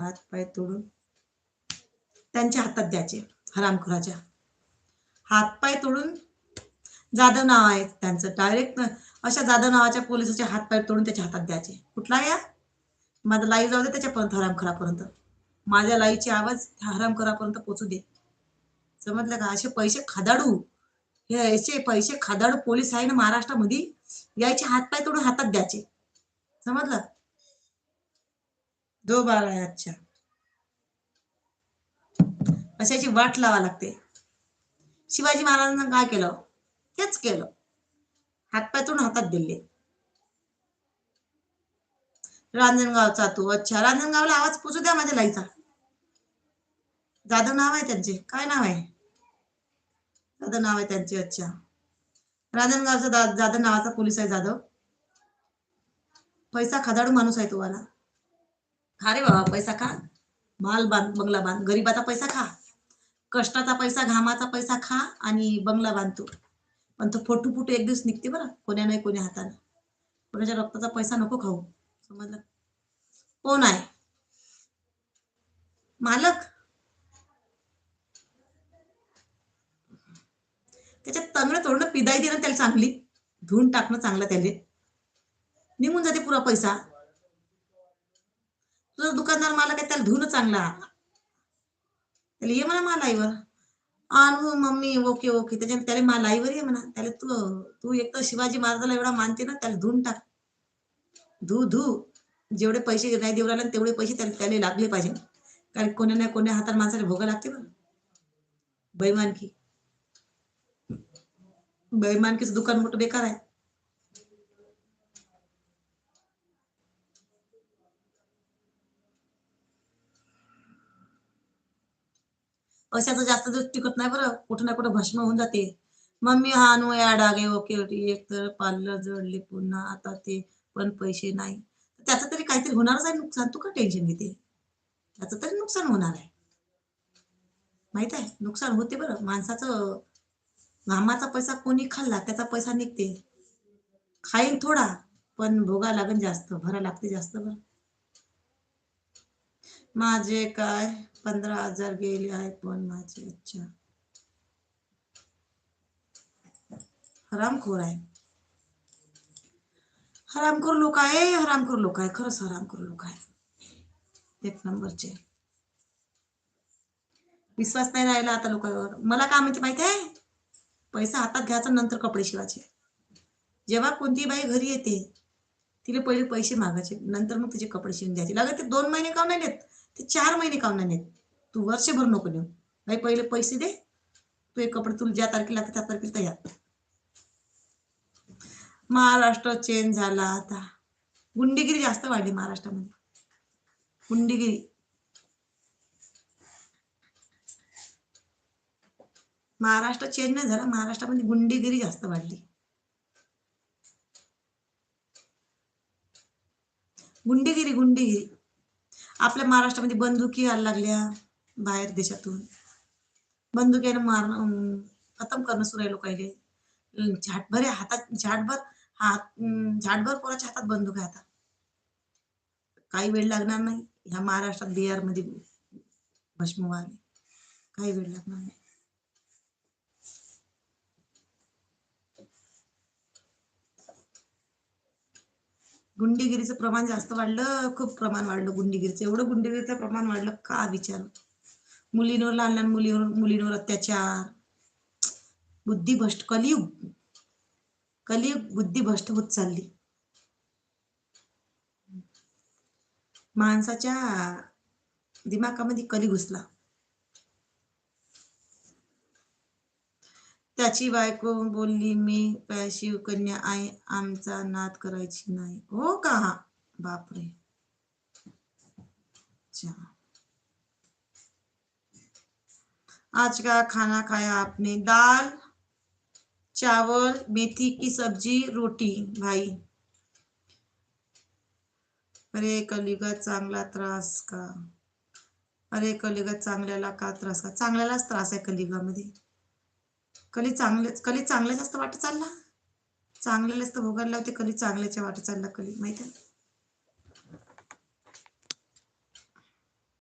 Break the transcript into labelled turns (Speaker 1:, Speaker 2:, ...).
Speaker 1: हात पाय तोडून त्यांच्या हातात द्यायचे. हरामखोराच्या हात पाय तोडून. जाधव नाव आहे त्यांचं. डायरेक्ट अशा जाधव नावाच्या पोलिसाचे हात पाय तोडून त्याच्या हातात द्यायचे. कुठला या माझा लाईव्ह जाऊ दे त्याच्यापर्यंत, हरामखोरापर्यंत. माझ्या लाईव्हची आवाज हरामखोरापर्यंत पोहोचू दे. समजलं का? असे पैसे खादाडू, हे याचे पैसे खादाडू पोलीस आहे ना महाराष्ट्रामध्ये, यायचे हात पाय तोडून हातात द्यायचे. समजलं? दो बार आहे. अच्छा, अशाची वाट लावा लागते. शिवाजी महाराजांना काय केलं? तेच केलं. हातपाय तोडून हातात दिले. रांजणगावचा तू. अच्छा, रांजणगावला आवाज पोचू द्या माझ्या लाईचा. जाधव नाव आहे त्यांचे. काय नाव आहे? जाधव नाव आहे त्यांचे. अच्छा, रांजणगावचा जाधव नावाचा पोलीस आहे जाधव. पैसा खादाडू माणूस आहे तो वाला. खा रे बाबा, पैसा खा. माल बांध, बंगला बांध. गरीबाचा पैसा खा, कष्टाचा पैसा, घामाचा पैसा खा आणि बंगला बांधतो. पण तो फोटू फुटू एक दिवस निघते बरं, कोण्या नाही कोण्या हाताने. कोणाच्या रक्ताचा पैसा नको खाऊ. समजलं? कोण आहे मालक? त्याच्यात तंगड तोडणं, पिदाई देणं त्याला चांगली, धुवून टाकणं चांगलं, त्याले निघून जाते पुरा पैसा. तुझा दुकानदार मालक आहे, त्याला धुवणं चांगला, त्याला ये म्हणा मालाईवर. आणू मम्मी, ओके ओके, त्याला मालाईवर ये म्हणा. त्याला तू तू एक तर शिवाजी महाराजाला एवढा मानते ना, त्याला धुवून टाक. धू धू. जेवढे पैसे नाही देऊ राहिले तेवढे पैसे त्याला लागले पाहिजे. कारण कोण्या नाही कोण्या हाताने माणसाला भोगा लागते बरं. बैमानकी, बैमानकीचं दुकान मोठं बेकार आहे. पैशाचं जास्त दिवस टिकत नाही बरं, कुठं ना कुठं भस्म होऊन जाते. मम्मी हा नो या डागे ओके ओके. एक तर पार्लर जळले पुन्हा, आता ते पण पैसे नाही. त्याचं तरी काहीतरी होणारच आहे नुकसान. तू का टेन्शन घेते? त्याचं तरी नुकसान होणार आहे. माहित आहे, नुकसान होते बरं माणसाचं. घामाचा पैसा कोणी खाल्ला त्याचा पैसा निघते. खाईन थोडा, पण भोगा लागन जास्त, भरा लागते जास्त बरं. माझे काय 15,000 गेले आहे पण माझे. अच्छा, हरामखोर आहे. हरामखोर लोक आहे, हरामखोर लोक आहे, खरंच हरामखोर लोक आहे. एक नंबरचे. विश्वास नाही राहिला आता लोकांवर. मला काय म्हणते माहिती आहे? पैसा हातात घ्यायचा, नंतर कपडे शिवायचे. जेव्हा कोणती बाई घरी येते, तिला पहिले पैसे मागायचे, नंतर मग तिचे कपडे शिवून द्यायचे. लागत ते 2 महिने काऊन नाही नेत, ते 4 महिने काऊन नाही नेत, तू वर्षभर नको नेऊ. बाई पहिले पैसे दे, तू एक कपडे तुला ज्या तारखेला लागते त्या तारखेला तयार. महाराष्ट्र चेंज झाला आता. गुंडगिरी जास्त वाढली महाराष्ट्रामध्ये. गुंडगिरी. महाराष्ट्र चेंज नाही झाला, महाराष्ट्रामध्ये गुंडगिरी जास्त वाढली. गुंडगिरी गुंडगिरी. आपल्या महाराष्ट्रामध्ये बंदुकी यायला लागल्या बाहेर देशातून. बंदुकीनं मारणं, खतम करणं सुरू आहे लोकांचे. झाटभर हातात, झाटभर हात, झाटभर कोणाच्या हातात बंदूक आहे आता. काही वेळ लागणार नाही ह्या महाराष्ट्रात, बिहारमध्ये भस्म व्हायला. काही वेळ लागणार नाही. गुंडगिरीचं प्रमाण जास्त वाढलं, खूप प्रमाण वाढलं गुंडगिरीचं. एवढं गुंडगिरीचं प्रमाण वाढलं का विचार. मुलींवर, लहान लहान मुलींवर अत्याचार. बुद्धिभ्रष्ट, कलियुग, कलियुग बुद्धिभ्रष्ट होत चालली. माणसाच्या दिमागामध्ये कली घुसला. त्याची बायको बोलली, मी पॅशिव कन्या आहे, आमचा नाद करायची नाही. हो का? बापरे. अच्छा, आज का खाना खाया आपने? दाल चावल, मेथी की सब्जी, रोटी. भाई, अरे कलियुगात चांगला त्रास का? अरे कलियुगात चांगल्याला का त्रास का? चांगल्यालाच त्रास आहे कलियुगामध्ये. कली चांगल्याच वाट चालला. चांगल्यालाच तर भोगायला लावते, कली चांगल्याच्या वाट चालला कली, माहिती आहे.